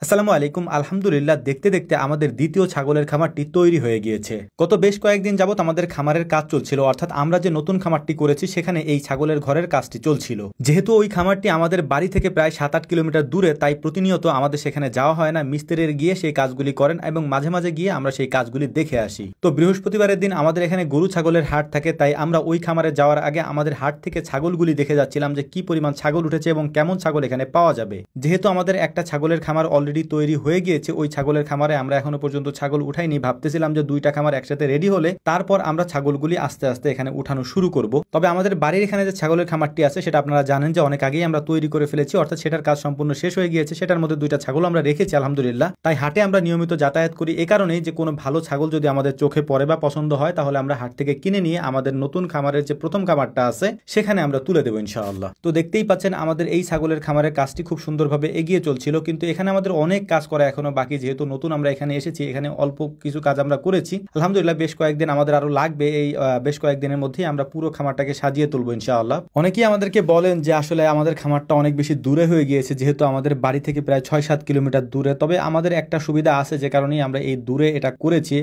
আসসালামু আলাইকুম। আলহামদুলিল্লাহ, দেখতে দেখতে আমাদের দ্বিতীয় ছাগলের খামারটি তৈরি হয়ে গিয়েছে। গত বেশ কয়েকদিন যাবত আমাদের খামারের কাজ চলছিল, অর্থাৎ আমরা যে নতুন খামারটি করেছি সেখানে এই ছাগলের ঘরের কাজটি চলছিল। যেহেতু ওই খামারটি আমাদের বাড়ি থেকে প্রায় 7-8 কিলোমিটার দূরে, তাই প্রতিনিয়ত আমাদের সেখানে যাওয়া হয় না। মিস্ত্রির গিয়ে সেই কাজগুলি করেন এবং মাঝে মাঝে গিয়ে আমরা সেই কাজগুলি দেখে আসি। তো বৃহস্পতিবারের দিন আমাদের এখানে গরু ছাগলের হাট থাকে, তাই আমরা ওই খামারে যাওয়ার আগে আমাদের হাট থেকে ছাগলগুলি দেখে যাচ্ছিলাম যে কি পরিমাণ ছাগল উঠেছে এবং কেমন ছাগল এখানে পাওয়া যাবে। যেহেতু আমাদের একটা ছাগলের খামার অলরেডি তৈরি হয়ে গিয়েছে, ওই ছাগলের খামারে আমরা এখনো পর্যন্ত ছাগল উঠাইনি। ভাবতেছিলাম যে দুইটা খামার একসাথে রেডি হলে তারপর আমরা ছাগলগুলি আস্তে আস্তে এখানে উঠানো শুরু করব। তবে আমাদের বাড়ির এখানে যে ছাগলের খামারটি আছে সেটা আপনারা জানেন যে অনেক আগেই আমরা তৈরি করে ফেলেছি, অর্থাৎ সেটার কাজ সম্পূর্ণ শেষ হয়ে গিয়েছে। সেটার মধ্যে দুইটা ছাগল আমরা রেখেছি আলহামদুলিল্লাহ। তাই হাটে আমরা নিয়মিত যাতায়াত করি এ কারণেই যে কোনো ভালো ছাগল যদি আমাদের চোখে পড়ে বা পছন্দ হয় তাহলে আমরা হাট থেকে কিনে নিয়ে আমাদের নতুন খামারের যে প্রথম খামারটা আছে সেখানে আমরা তুলে দেবো ইনশাআল্লাহ। তো দেখতেই পাচ্ছেন আমাদের এই ছাগলের খামারের কাজটি খুব সুন্দরভাবে এগিয়ে চলছিল, কিন্তু এখানে আমাদের অনেক কাজ করা এখনো বাকি। যেহেতু নতুন আমরা এখানে এসেছি, এখানে অল্প কিছু কাজ আমরা করেছি আলহামদুলিল্লাহ। বেশ কয়েকদিন আমাদের আরো লাগবে, এই বেশ কয়েকদিনের মধ্যেই আমরা পুরো খামারটাকে সাজিয়ে তুলবো ইনশাআল্লাহ। অনেকেই আমাদেরকে বলেন যে আসলে আমাদের খামারটা অনেক বেশি দূরে হয়ে গিয়েছে, যেহেতু আমাদের বাড়ি থেকে প্রায় 6-7 কিলোমিটার দূরে। তবে আমাদের একটা সুবিধা আছে, যে কারণেই আমরা এই দূরে এটা করেছি।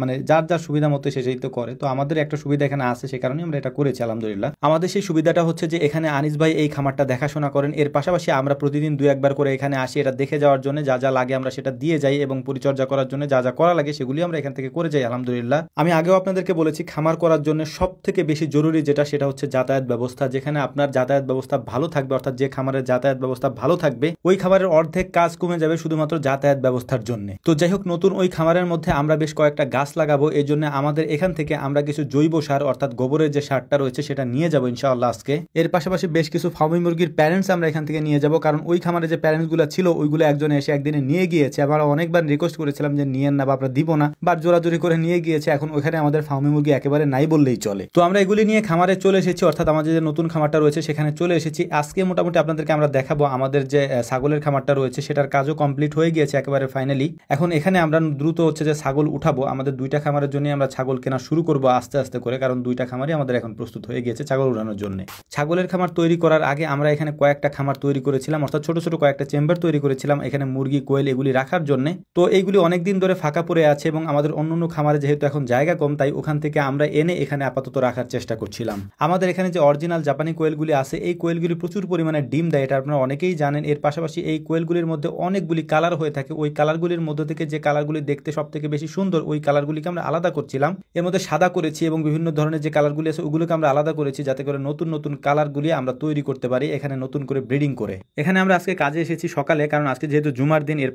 মানে যার যার সুবিধা মতো সে সেই তো করে, তো আমাদের একটা সুবিধা এখানে আছে, সে কারণে আমরা এটা করেছি আলহামদুলিল্লাহ। আমাদের সেই সুবিধাটা হচ্ছে যে এখানে আনিস ভাই এই খামারটা দেখাশোনা করেন, এর পাশাপাশি আমরা প্রতিদিন 2-1 বার করে এখানে আসি এটা দেখে যাওয়ার জন্য। যা যা লাগে আমরা সেটা দিয়ে যাই এবং পরিচর্যা করার জন্য যা যা করা লাগে সেগুলি আমরা এখান থেকে করে যাই আলহামদুলিল্লাহ। আমি আগেও আপনাদেরকে বলেছি, খামার করার জন্য সব থেকে বেশি জরুরি যেটা সেটা হচ্ছে যাতায়াত ব্যবস্থা। যেখানে আপনার যাতায়াত ব্যবস্থা ভালো থাকবে, অর্থাৎ যে খামারের যাতায়াত ব্যবস্থা ভালো থাকবে ওই খামারের অর্ধেক কাজ কমে যাবে শুধুমাত্র যাতায়াত ব্যবস্থার জন্য। তো যাই হোক, নতুন ওই খামারের মধ্যে আমরা বেশ কয়েকটা গাছ লাগাবো, এই জন্য আমাদের এখান থেকে আমরা কিছু জৈব সার অর্থাৎ গোবরের যে সারটা রয়েছে সেটা নিয়ে যাবো ইনশাআল্লাহ আজকে। এর পাশাপাশি বেশ কিছু ফার্মি মুরগির প্যারেন্টস আমরা এখান থেকে নিয়ে যাবো, কারণ ওই খামারে যে প্যারেন্টস গুলো ছিল ওইগুলো একজন এসে একদিনে নিয়ে গিয়েছে। আমরা অনেকবার রিকোয়েস্ট করেছিলাম যে নিয়েন না বা আমরা দিব না, বাট জোরাজোরি করে নিয়ে গিয়েছে। এখন ওখানে আমাদের ফার্মি মুরগি একেবারে নাই বললেই চলে। তো আমরা এগুলি নিয়ে খামারে চলে এসেছি, অর্থাৎ আমাদের যে নতুন খামারটা রয়েছে সেখানে চলে এসেছি। আজকে মোটামুটি আপনাদেরকে আমরা দেখাবো আমাদের যে ছাগলের খামারটা রয়েছে সেটার কাজও কমপ্লিট হয়ে গিয়েছে একেবারে ফাইনালি। এখন এখানে আমরা দ্রুত হচ্ছে যে ছাগল উঠাবো। আমাদের দুইটা খামারের জন্য আমরা ছাগল কেনা শুরু করবো আস্তে আস্তে করে, কারণ দুইটা খামারই আমাদের এখন প্রস্তুত হয়ে গিয়েছে ছাগল উঠানোর জন্য। ছাগলের খামার তৈরি করার আগে আমরা এখানে কয়েকটা খামার তৈরি করেছিলাম, অর্থাৎ ছোট ছোট কয়েকটা চেম্বার তৈরি করেছিলাম এখানে মুরগি কোয়েল এগুলি রাখার জন্য। তো এইগুলি অনেকদিন ধরে ফাঁকা পড়ে আছে এবং আমাদের অন্যান্য খামারে যেহেতু এখন জায়গা কম, তাই ওখান থেকে আমরা এনে এখানে আপাতত রাখার চেষ্টা করছিলাম। আমাদের এখানে যে অরিজিনাল জাপানি কোয়েলগুলি আছে এই কোয়েলগুলি প্রচুর পরিমাণে ডিম দেয়, এটা আপনারা অনেকেই জানেন। এর পাশাপাশি এই কোয়েলগুলির মধ্যে অনেকগুলি কালার হয়ে থাকে, ওই কালারগুলির মধ্যে থেকে যে কালারগুলি দেখতে সব থেকে বেশি সুন্দর ওই কালারগুলিকে আমরা আলাদা করছিলাম। এর মধ্যে সাদা করেছি এবং বিভিন্ন ধরনের যে কালারগুলি আছে ওগুলোকে আমরা আলাদা করেছি, যাতে করে নতুন নতুন কালারগুলি আমরা তৈরি করতে পারি এখানে নতুন করে ব্রিডিং করে। এখানে আমরা আজকে কাজে এসেছি সকালে, কারণ আজকে যেহেতু জুমার দিন। এর